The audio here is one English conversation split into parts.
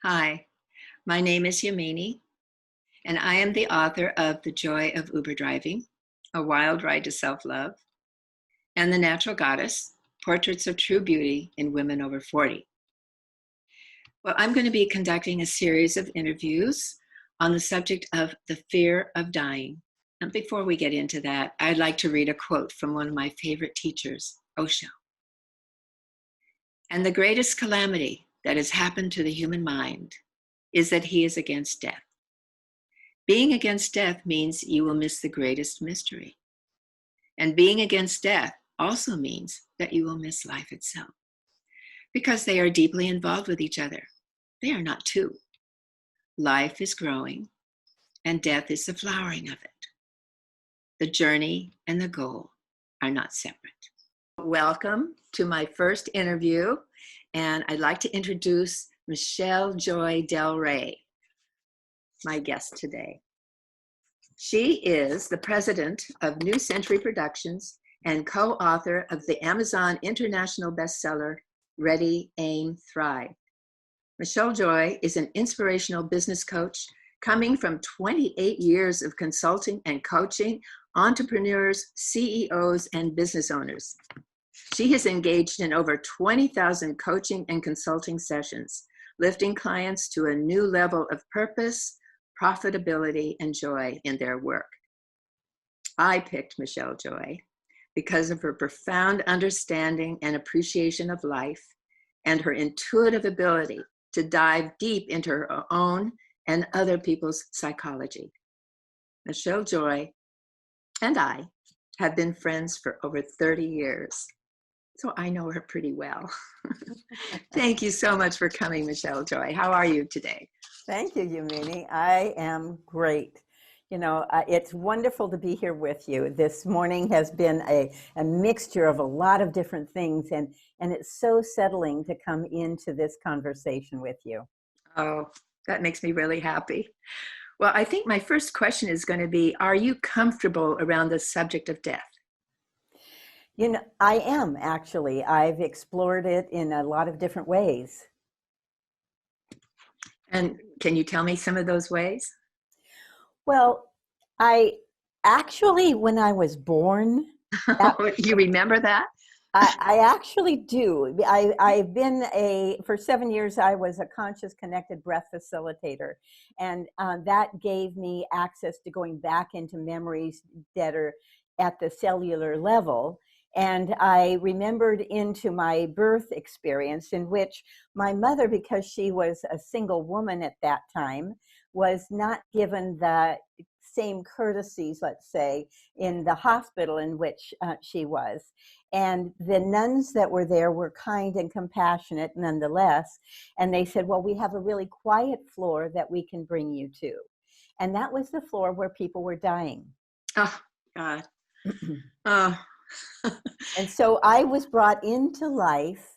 Hi, my name is Yamini, and I am the author of The Joy of Uber Driving, A Wild Ride to Self-Love, and The Natural Goddess, Portraits of True Beauty in Women Over 40. Well, I'm going to be conducting a series of interviews on the subject of the fear of dying. And before we get into that, I'd like to read a quote from one of my favorite teachers, Osho. "And the greatest calamity that has happened to the human mind is that he is against death. Being against death means you will miss the greatest mystery. And being against death also means that you will miss life itself, because they are deeply involved with each other. They are not two. Life is growing, and death is the flowering of it. The journey and the goal are not separate." Welcome to my first interview, and I'd like to introduce Michele Joy DelRe, my guest today. She is the president of New Century Productions and co-author of the Amazon international bestseller, Ready, Aim, Thrive. Michele Joy is an inspirational business coach coming from 28 years of consulting and coaching entrepreneurs, CEOs, and business owners. She has engaged in over 20,000 coaching and consulting sessions, lifting clients to a new level of purpose, profitability, and joy in their work. I picked Michele Joy because of her profound understanding and appreciation of life and her intuitive ability to dive deep into her own and other people's psychology. Michele Joy and I have been friends for over 30 years, so I know her pretty well. Thank you so much for coming, Michele Joy. How are you today? Thank you, Yamini. I am great. You know, it's wonderful to be here with you. This morning has been a mixture of a lot of different things, and it's so settling to come into this conversation with you. Oh, that makes me really happy. Well, I think my first question is going to be, are you comfortable around the subject of death? You know, I am actually. I've explored it in a lot of different ways. And can you tell me some of those ways? Well, I actually, when I was born, that, You remember that? I actually do. I've been for 7 years, I was a conscious connected breath facilitator. And that gave me access to going back into memories that are at the cellular level. And I remembered into my birth experience in which my mother, because she was a single woman at that time, was not given the same courtesies, let's say, in the hospital in which she was. And the nuns that were there were kind and compassionate nonetheless. And they said, well, we have a really quiet floor that we can bring you to. And that was the floor where people were dying. Oh, God. Oh. And so I was brought into life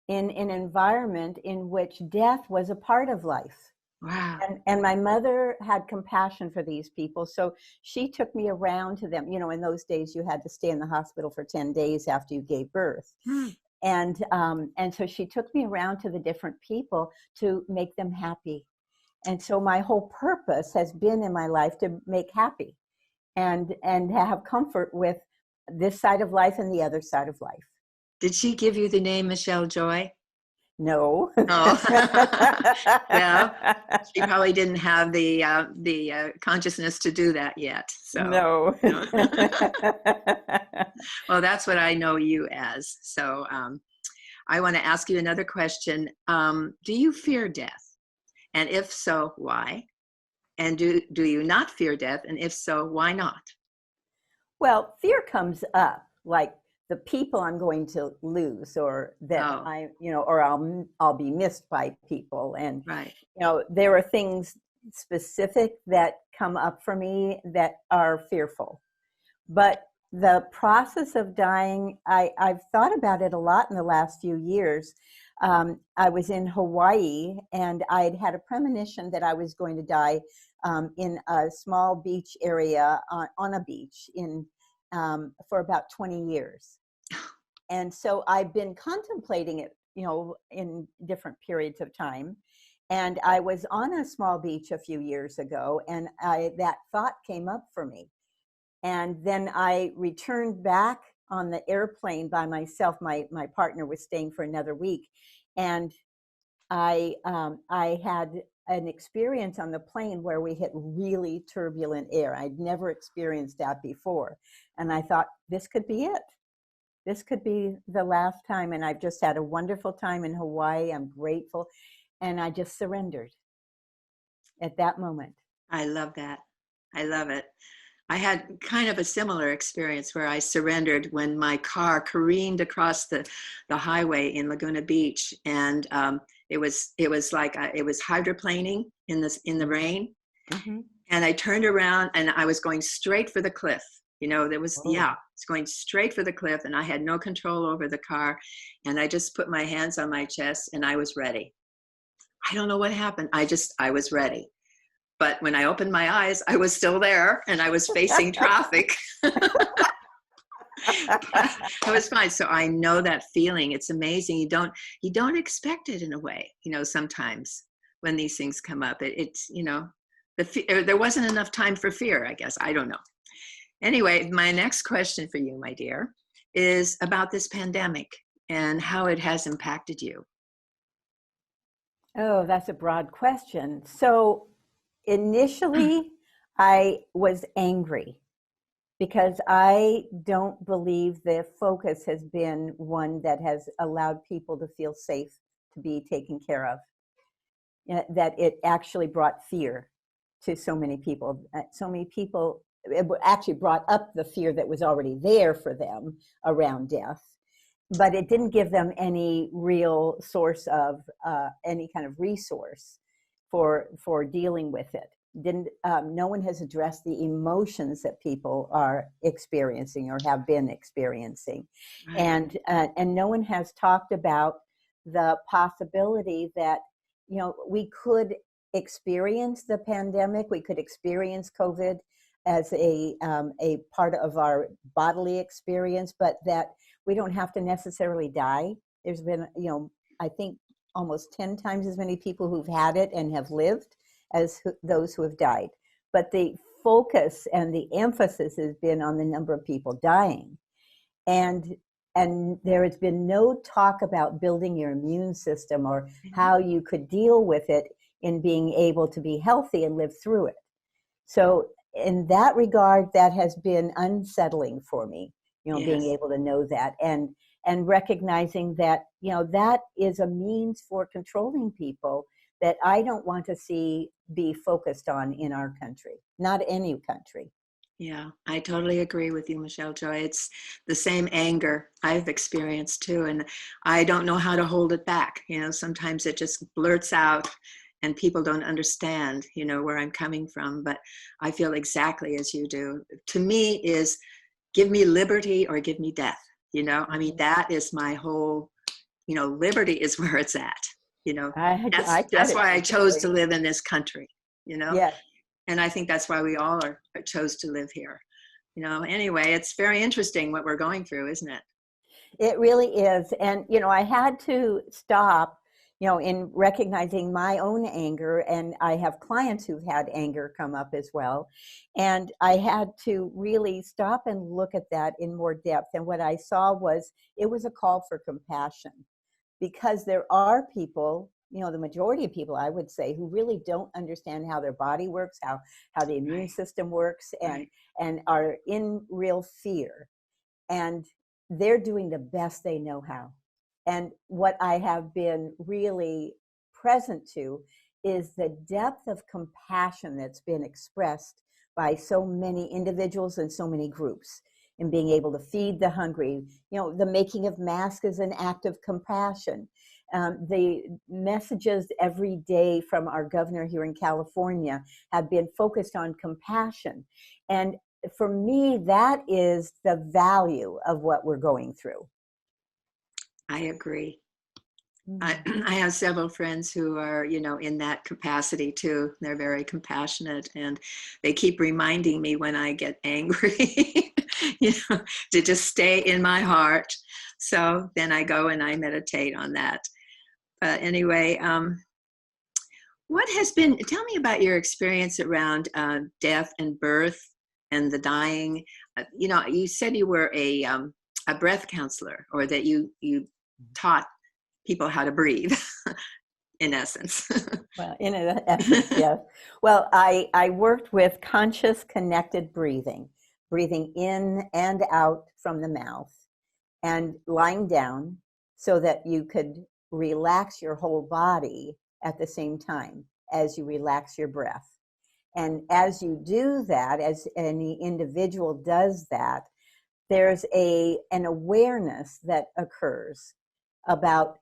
in an environment in which death was a part of life. Wow. And my mother had compassion for these people. So she took me around to them. You know, in those days, you had to stay in the hospital for 10 days after you gave birth. And so she took me around to the different people to make them happy. And so my whole purpose has been in my life to make happy and have comfort with this side of life and the other side of life. Did she give you the name Michele Joy? No. Oh. Well, she probably didn't have the consciousness to do that yet. So no. Well, that's what I know you as. So I want to ask you another question. Do you fear death? And if so, why? And do you not fear death? And if so, why not? Well, fear comes up, like the people I'm going to lose, or that or I'll be missed by people, and right. You know, there are things specific that come up for me that are fearful. But the process of dying, I've thought about it a lot in the last few years. I was in Hawaii, and I'd had a premonition that I was going to die in a small beach area on a beach for about 20 years. And so I've been contemplating it, you know, in different periods of time. And I was on a small beach a few years ago, and that thought came up for me. And then I returned back on the airplane by myself. My partner was staying for another week. And I had an experience on the plane where we hit really turbulent air. I'd never experienced that before. And I thought, this could be it. This could be the last time. And I've just had a wonderful time in Hawaii. I'm grateful. And I just surrendered at that moment. I love that. I love it. I had kind of a similar experience where I surrendered when my car careened across the highway in Laguna Beach, and it was like it was hydroplaning in the rain, Mm-hmm. and I turned around and I was going straight for the cliff. You know, there was it's going straight for the cliff, and I had no control over the car, and I just put my hands on my chest and I was ready. I don't know what happened. I was ready. But when I opened my eyes, I was still there and I was facing traffic. It was fine. So I know that feeling. It's amazing. You don't expect it in a way, you know, sometimes when these things come up. It's, you know, there wasn't enough time for fear, I guess. I don't know. Anyway, my next question for you, my dear, is about this pandemic and how it has impacted you. Oh, that's a broad question. So initially, I was angry because I don't believe the focus has been one that has allowed people to feel safe to be taken care of. That it actually brought fear to so many people. So many people, it actually brought up the fear that was already there for them around death. But it didn't give them any real source of any kind of resource for dealing with it. No one has addressed the emotions that people are experiencing or have been experiencing, right. And no one has talked about the possibility that, you know, we could experience the pandemic, we could experience COVID as a part of our bodily experience, but that we don't have to necessarily die. There's been, you know, I think almost 10 times as many people who've had it and have lived as those who have died. But the focus and the emphasis has been on the number of people dying. And there has been no talk about building your immune system or how you could deal with it in being able to be healthy and live through it. So in that regard, that has been unsettling for me, you know, yes. Being able to know that and recognizing that, you know, that is a means for controlling people that I don't want to see be focused on in our country, not any country. Yeah, I totally agree with you, Michele Joy. It's the same anger I've experienced too, and I don't know how to hold it back. You know, sometimes it just blurts out and people don't understand, you know, where I'm coming from, but I feel exactly as you do. To me is give me liberty or give me death. You know, I mean, that is my whole, you know, liberty is where it's at, you know, that's why I chose to live in this country, you know, yes. And I think that's why we all chose to live here, you know. Anyway, it's very interesting what we're going through, isn't it? It really is. And, you know, I had to stop, you know, in recognizing my own anger, and I have clients who've had anger come up as well. And I had to really stop and look at that in more depth. And what I saw was it was a call for compassion, because there are people, you know, the majority of people, I would say, who really don't understand how their body works, how the immune system works, and are in real fear. And they're doing the best they know how. And what I have been really present to is the depth of compassion that's been expressed by so many individuals and so many groups in being able to feed the hungry. You know, the making of masks is an act of compassion. The messages every day from our governor here in California have been focused on compassion. And for me, that is the value of what we're going through. I agree. I have several friends who are, you know, in that capacity too. They're very compassionate, and they keep reminding me when I get angry, you know, to just stay in my heart. So then I go and I meditate on that. But anyway, What has been, tell me about your experience around death and birth and the dying. You said you were a breath counselor, or that you taught people how to breathe, in essence. Well, in essence, yes. Well, I worked with conscious connected breathing, breathing in and out from the mouth and lying down so that you could relax your whole body at the same time as you relax your breath. And as you do that, as any individual does that, there's an awareness that occurs about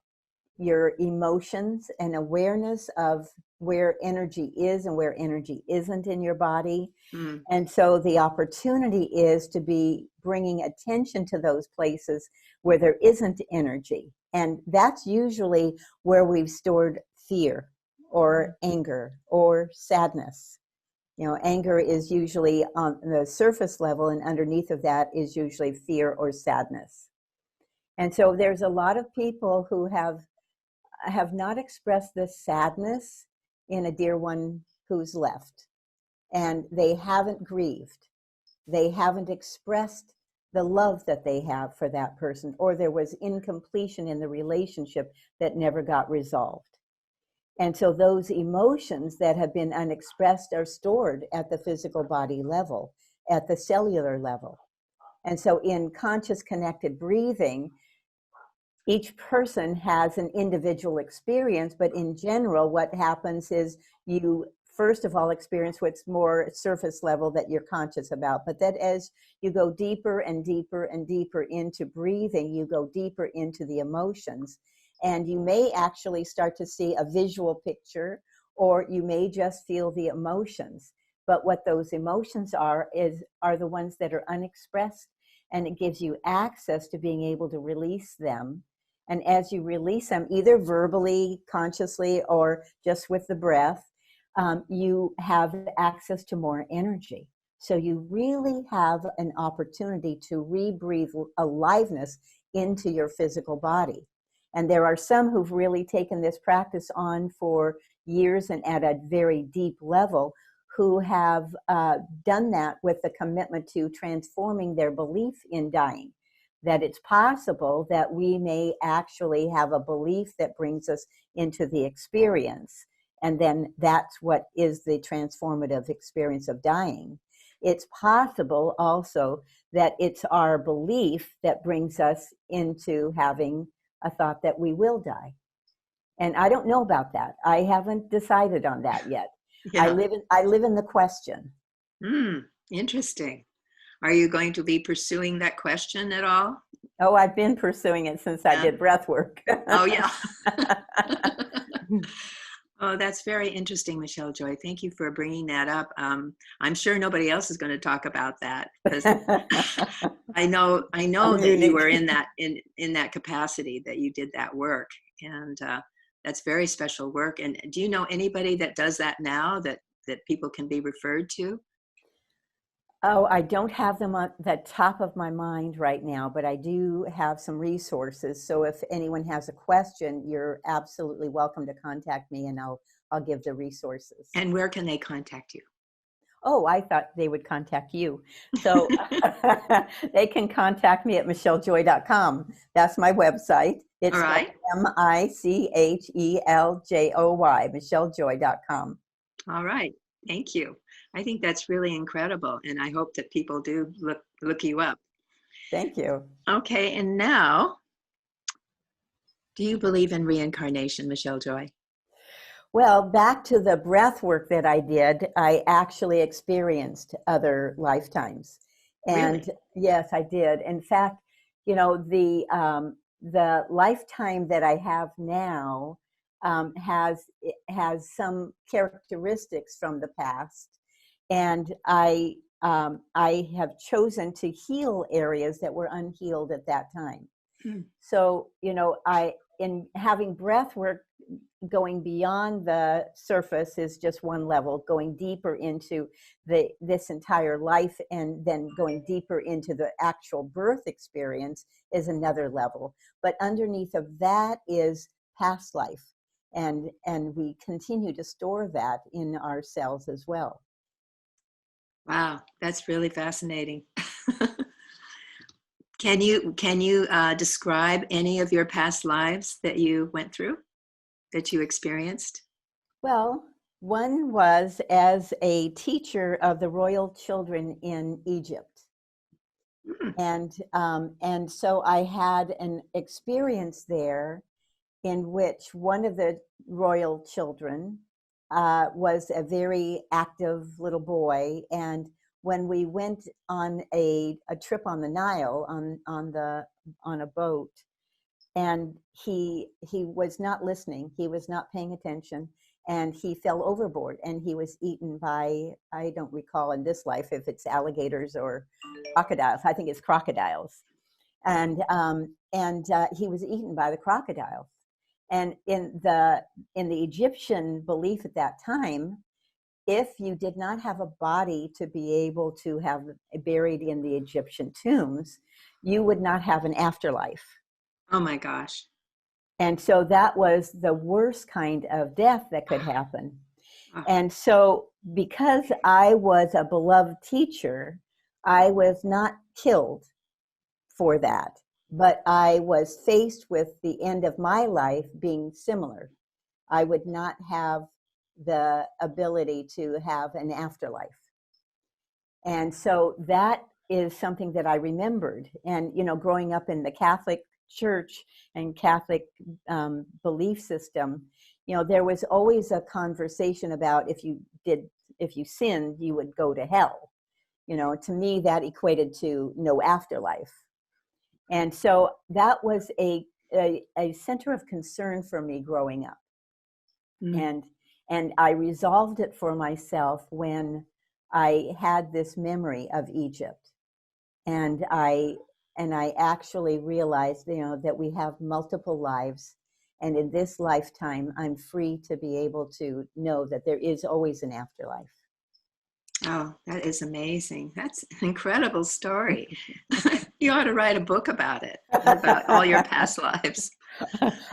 your emotions, and awareness of where energy is and where energy isn't in your body. Mm. And so the opportunity is to be bringing attention to those places where there isn't energy. And that's usually where we've stored fear or anger or sadness. Anger is usually on the surface level, and underneath of that is usually fear or sadness. And so there's a lot of people who have not expressed this sadness in a dear one who's left, and they haven't grieved. They haven't expressed the love that they have for that person, or there was incompletion in the relationship that never got resolved. And so those emotions that have been unexpressed are stored at the physical body level, at the cellular level. And so in conscious connected breathing, each person has an individual experience, but in general, what happens is you first of all experience what's more surface level that you're conscious about, but that as you go deeper and deeper and deeper into breathing, you go deeper into the emotions, and you may actually start to see a visual picture, or you may just feel the emotions. But what those emotions are the ones that are unexpressed, and it gives you access to being able to release them. And as you release them, either verbally, consciously, or just with the breath, you have access to more energy. So you really have an opportunity to rebreathe aliveness into your physical body. And there are some who've really taken this practice on for years and at a very deep level, who have done that with the commitment to transforming their belief in dying. That it's possible that we may actually have a belief that brings us into the experience, and then that's what is the transformative experience of dying. It's possible also that it's our belief that brings us into having a thought that we will die. And I don't know about that. I haven't decided on that yet. Yeah. I live in the question. Interesting. Are you going to be pursuing that question at all? Oh, I've been pursuing it since I did breath work. Oh, yeah. Oh, that's very interesting, Michele Joy. Thank you for bringing that up. I'm sure nobody else is going to talk about that, because I know that you were in that capacity, that you did that work, and that's very special work. And do you know anybody that does that now that people can be referred to? Oh, I don't have them on the top of my mind right now, but I do have some resources. So if anyone has a question, you're absolutely welcome to contact me, and I'll give the resources. And where can they contact you? Oh, I thought they would contact you. So they can contact me at micheljoy.com. That's my website. It's all right. MICHELJOY, micheljoy.com. All right. Thank you. I think that's really incredible, and I hope that people do look you up. Thank you. Okay, and now, do you believe in reincarnation, Michele Joy? Well, back to the breath work that I did, I actually experienced other lifetimes. And really? Yes, I did. In fact, the lifetime that I have now has some characteristics from the past. And I have chosen to heal areas that were unhealed at that time. So, in having breath work, going beyond the surface is just one level. Going deeper into this entire life, and then going deeper into the actual birth experience, is another level. But underneath of that is past life. and we continue to store that in our cells as well. Wow, that's really fascinating. Can you describe any of your past lives that you went through, that you experienced? Well, one was as a teacher of the royal children in Egypt. Hmm. And so I had an experience there in which one of the royal children was a very active little boy. And when we went on a trip on the Nile on a boat, and he was not listening, he was not paying attention, and he fell overboard and he was eaten by, I don't recall in this life if it's alligators or crocodiles. I think it's crocodiles. And he was eaten by the crocodiles. And in the Egyptian belief at that time, if you did not have a body to be able to have buried in the Egyptian tombs, you would not have an afterlife. Oh my gosh. And so that was the worst kind of death that could happen. Oh. And so because I was a beloved teacher, I was not killed for that, but I was faced with the end of my life being similar. I would not have the ability to have an afterlife. And so that is something that I remembered. And, you know, growing up in the Catholic Church and Catholic belief system, you know, there was always a conversation about if you sinned, you would go to hell. You know, to me, that equated to no afterlife. And so that was a center of concern for me growing up. Mm. And I resolved it for myself when I had this memory of Egypt. And I actually realized, you know, that we have multiple lives. And in this lifetime, I'm free to be able to know that there is always an afterlife. Oh, that is amazing. That's an incredible story. You ought to write a book about it, about all your past lives.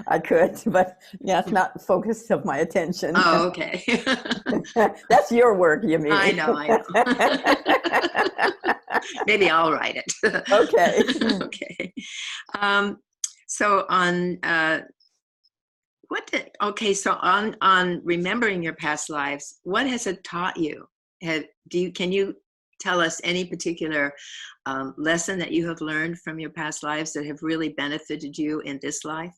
I could, but yeah, it's not the focus of my attention. Oh, okay. That's your work, you mean? I know. Maybe I'll write it. Okay. Okay. So on so on remembering your past lives, what has it taught you? Can you tell us any particular lesson that you have learned from your past lives that have really benefited you in this life?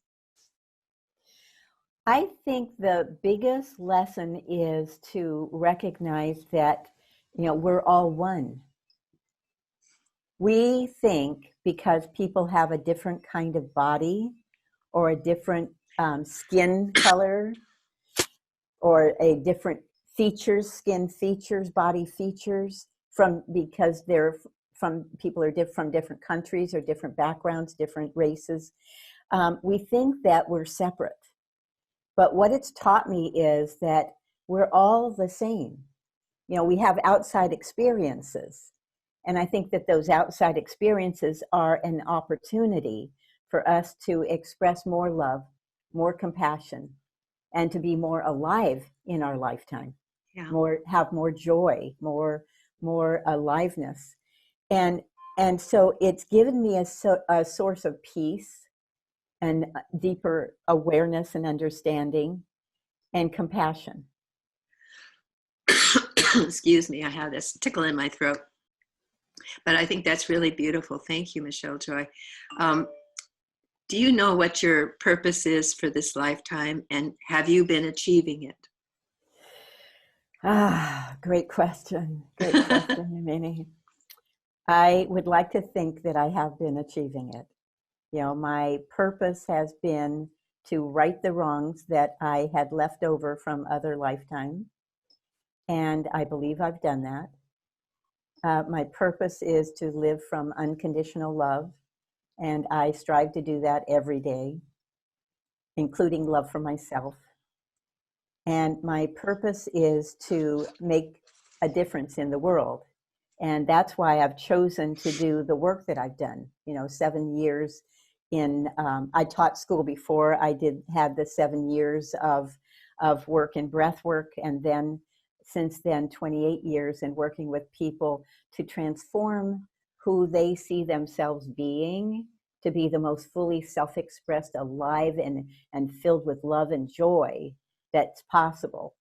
I think the biggest lesson is to recognize that, you know, we're all one. We think because people have a different kind of body or a different skin color or a different features, skin features, body features, because people are from different countries or different backgrounds, different races. We think that we're separate. But what it's taught me is that we're all the same. You know, we have outside experiences. And I think that those outside experiences are an opportunity for us to express more love, more compassion, and to be more alive in our lifetime. Yeah. Have more joy, more aliveness. And so it's given me a source of peace and deeper awareness and understanding and compassion. Excuse me, I have this tickle in my throat. But I think that's really beautiful. Thank you, Michele Joy. Do you know what your purpose is for this lifetime, and have you been achieving it? Great question. Great question, Minnie. I would like to think that I have been achieving it. You know, my purpose has been to right the wrongs that I had left over from other lifetimes, and I believe I've done that. My purpose is to live from unconditional love, and I strive to do that every day, including love for myself. And my purpose is to make a difference in the world. And that's why I've chosen to do the work that I've done, you know, 7 years I taught school before. I had the 7 years of work in breath work, and then since then 28 years in working with people to transform who they see themselves being, to be the most fully self-expressed, alive, and filled with love and joy that's possible.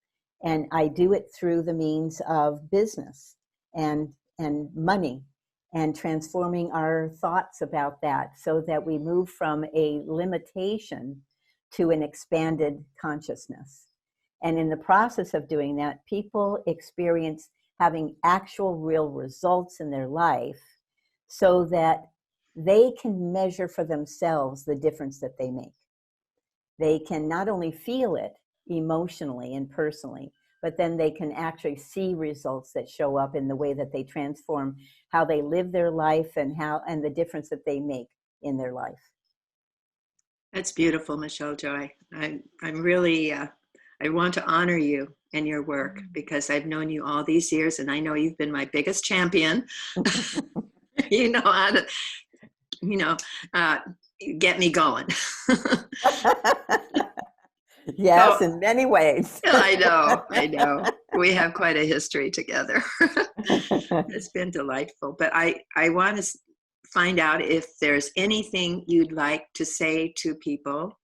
And I do it through the means of business and money, and transforming our thoughts about that so that we move from a limitation to an expanded consciousness. And in the process of doing that, people experience having actual real results in their life so that they can measure for themselves the difference that they make. They can not only feel it emotionally and personally, but then they can actually see results that show up in the way that they transform how they live their life and the difference that they make in their life. That's beautiful, Michele Joy. I'm really, I want to honor you and your work because I've known you all these years, and I know you've been my biggest champion. You know how to, get me going. Yes, in many ways. I know. We have quite a history together. It's been delightful. But I want to find out if there's anything you'd like to say to people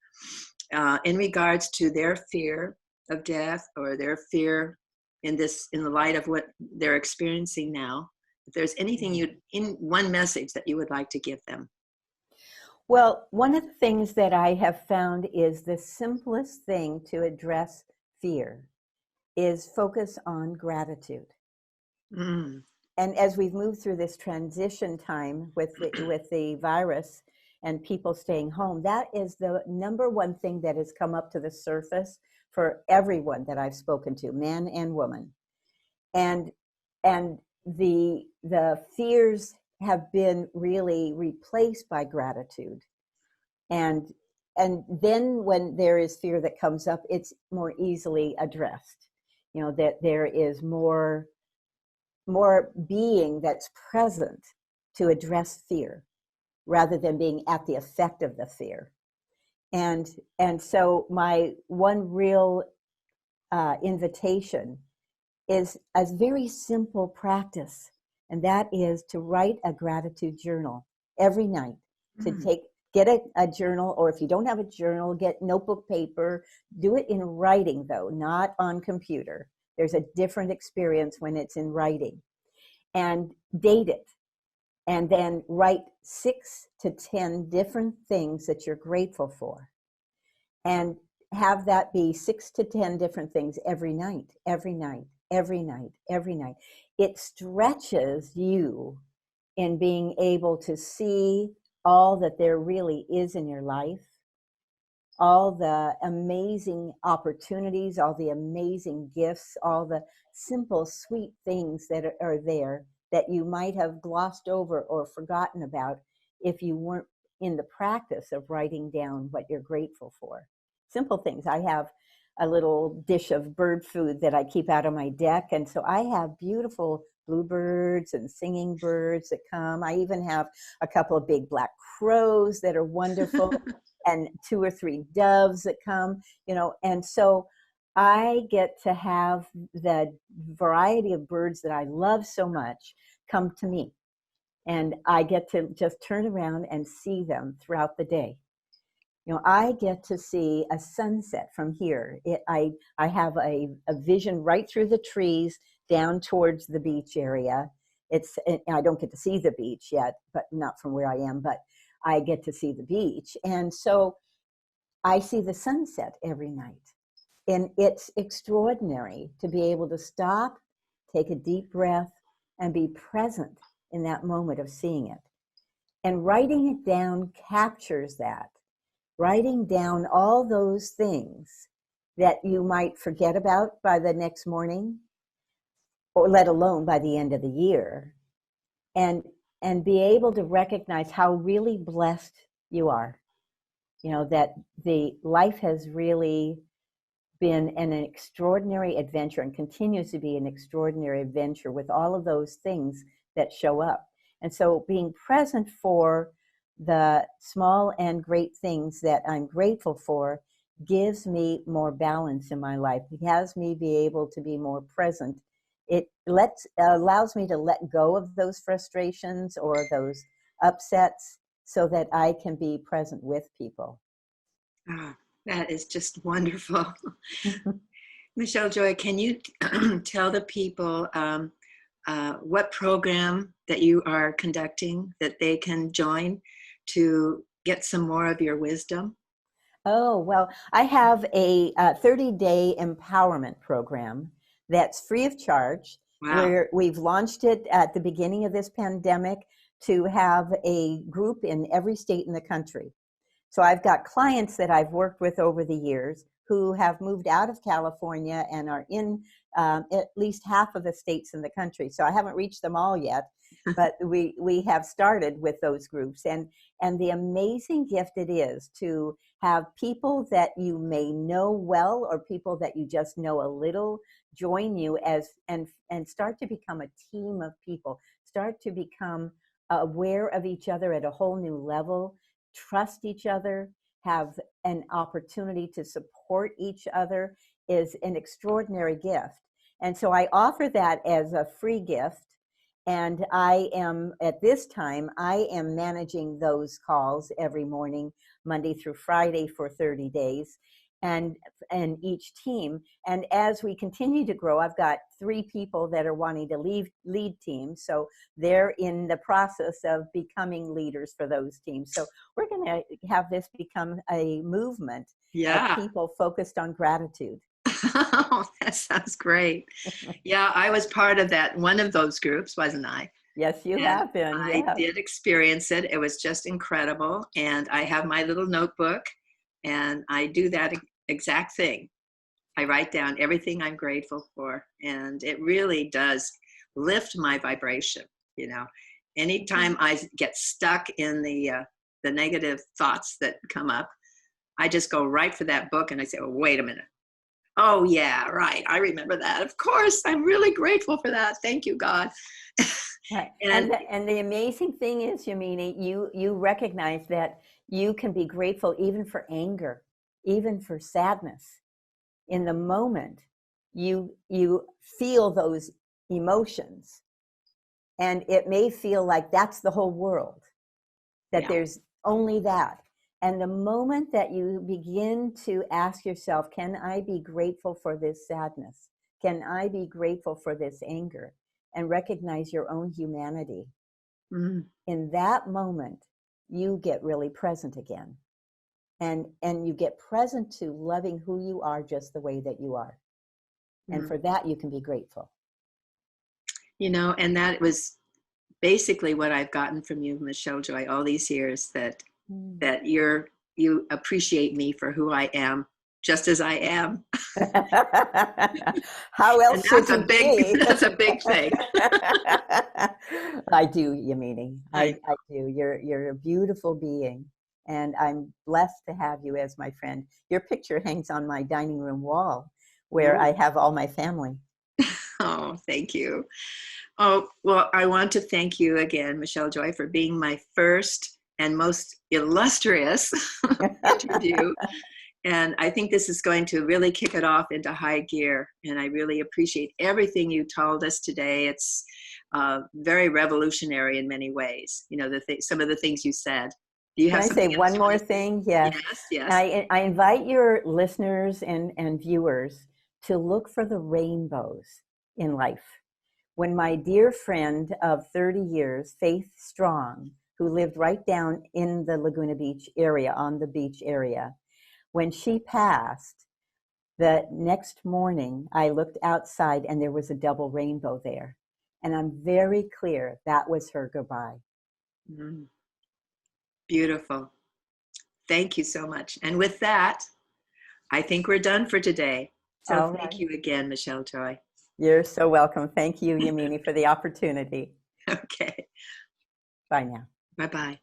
in regards to their fear of death, or their fear in the light of what they're experiencing now. If there's anything in one message that you would like to give them. Well, one of the things that I have found is the simplest thing to address fear is focus on gratitude. And as we've moved through this transition time with the virus and people staying home, that is the number one thing that has come up to the surface for everyone that I've spoken to, man and woman. And the fears have been really replaced by gratitude. And then when there is fear that comes up, it's more easily addressed. That there is more being that's present to address fear rather than being at the effect of the fear. And so my one real invitation is a very simple practice, and that is to write a gratitude journal every night. To get a journal, or if you don't have a journal, get notebook paper. Do it in writing, though, not on computer. There's a different experience when it's in writing. And date it, and then write 6 to 10 different things that you're grateful for, and have that be 6 to 10 different things every night. It stretches you in being able to see all that there really is in your life, all the amazing opportunities, all the amazing gifts, all the simple, sweet things that are there that you might have glossed over or forgotten about if you weren't in the practice of writing down what you're grateful for. Simple things. I have a little dish of bird food that I keep out on my deck, and so I have beautiful bluebirds and singing birds that come. I even have a couple of big black crows that are wonderful. And 2 or 3 doves that come, and so I get to have the variety of birds that I love so much come to me, and I get to just turn around and see them throughout the day. I get to see a sunset from here. I have a vision right through the trees down towards the beach area. I don't get to see the beach yet, but not from where I am, but I get to see the beach. And so I see the sunset every night. And it's extraordinary to be able to stop, take a deep breath, and be present in that moment of seeing it. And writing it down captures that. Writing down all those things that you might forget about by the next morning, or let alone by the end of the year. And be able to recognize how really blessed you are. That the life has really been an extraordinary adventure and continues to be an extraordinary adventure with all of those things that show up. And so being present for the small and great things that I'm grateful for gives me more balance in my life. It has me be able to be more present. It allows me to let go of those frustrations or those upsets so that I can be present with people. Ah, that is just wonderful. Michele Joy, can you tell the people what program that you are conducting that they can join to get some more of your wisdom? Oh, well, I have a 30-day empowerment program that's free of charge, Wow. where we've launched it at the beginning of this pandemic to have a group in every state in the country. So I've got clients that I've worked with over the years who have moved out of California and are in at least half of the states in the country. So I haven't reached them all yet, but we have started with those groups. And the amazing gift it is to have people that you may know well or people that you just know a little join you and start to become a team of people, start to become aware of each other at a whole new level, trust each other, have an opportunity to support each other is an extraordinary gift. And so I offer that as a free gift. And I am, at this time, I am managing those calls every morning, Monday through Friday for 30 days. And each team. And as we continue to grow, I've got 3 people that are wanting to lead teams. So they're in the process of becoming leaders for those teams. So we're going to have this become a movement of Yeah. people focused on gratitude. Oh, that sounds great. Yeah, I was part of that, one of those groups, wasn't I? Yes, you And have been. I Yes. did experience it. It was just incredible. And I have my little notebook and I do that exact thing. I write down everything I'm grateful for. And it really does lift my vibration. You know, anytime I get stuck in the negative thoughts that come up, I just go right for that book and I say, oh, wait a minute. Oh, yeah, right. I remember that. Of course, I'm really grateful for that. Thank you, God. Right. And And the amazing thing is, Yamini, you recognize that you can be grateful even for anger, even for sadness. In the moment, you feel those emotions, and it may feel like that's the whole world, that yeah, there's only that. And the moment that you begin to ask yourself, can I be grateful for this sadness? Can I be grateful for this anger? And recognize your own humanity. mm, In that moment, you get really present again. And you get present to loving who you are just the way that you are. And mm. for that, you can be grateful. You know, and that was basically what I've gotten from you, Michele Joy, all these years Mm. that you appreciate me for who I am, just as I am. How And else should that's you a big be? that's a big thing. I do, Yamini. I I do. You're a beautiful being, and I'm blessed to have you as my friend. Your picture hangs on my dining room wall, where oh, I have all my family. oh, thank you. Oh, well, I want to thank you again, Michele Joy, for being my first and most illustrious interview. And I think this is going to really kick it off into high gear. And I really appreciate everything you told us today. It's very revolutionary in many ways. You know, some of the things you said. Do you Can have I say something else one you want more to say? thing? Yes. Yes, yes. I invite your listeners and viewers to look for the rainbows in life. When my dear friend of 30 years, Faith Strong, who lived right down in the Laguna Beach area, on the beach area, when she passed, the next morning I looked outside and there was a double rainbow there. And I'm very clear that was her goodbye. Mm, beautiful. Thank you so much. And with that, I think we're done for today. So All thank right. you again, Michele Joy. You're so welcome. Thank you, Yamini, for the opportunity. Okay. Bye now. Bye-bye.